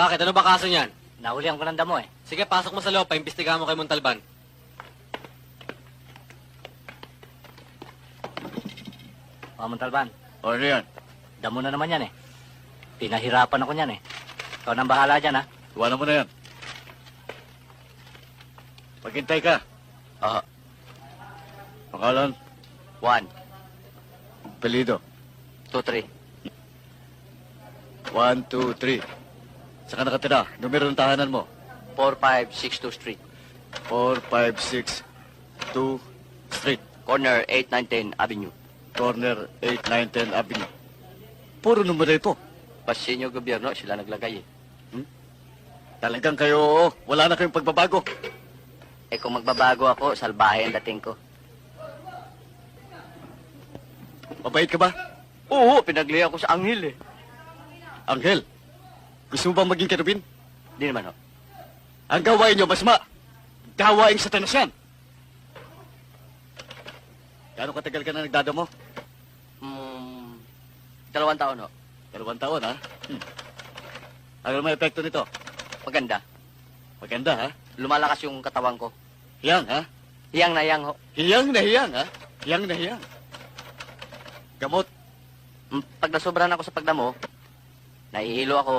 Bakit? Ano ba kaso niyan? Nahulihan ko ng damo eh. Sige, pasok mo sa loob. Paimbestigahan mo kay Montalban. Montalban, O, ano yan? damo na naman yan eh. Pinahirapan ako niyan eh. Ikaw nang bahala dyan ha. Iwanan mo na yan. Maghintay ka. Oo. Pangalan, 1, apelido. 2, 3. 1, 2, 3. Saan ka nakatira? Numero ng tahanan mo. 4562 Street. 4562 Street. Corner 8910 Avenue. Corner 8910 Avenue. Puro numero ito. Pasinyo gobyerno, sila naglagay eh. Talagang kayo, wala na kayong pagbabago. Eh kung magbabago ako, salbahe ang dating ko. Mabait ka ba? Oo, pinagli ako sa anghel eh. Anghel, gusto mo bang maging kerubin? Di naman ho. Ang gawain nyo, masama. Gawaing satanas yan. Gano'ng katagal ka na nagdadamo? 2 taon ho. 2 taon, ha? Ano may epekto nito? Maganda. Maganda, ha? Lumalakas yung katawan ko. Hiyang, ha? Hiyang na hiyang ho. Hiyang na hiyang, ha? Hiyang na hiyang. Gamot. Pag nasobrahan ako sa pagdamo, nahihilo ako,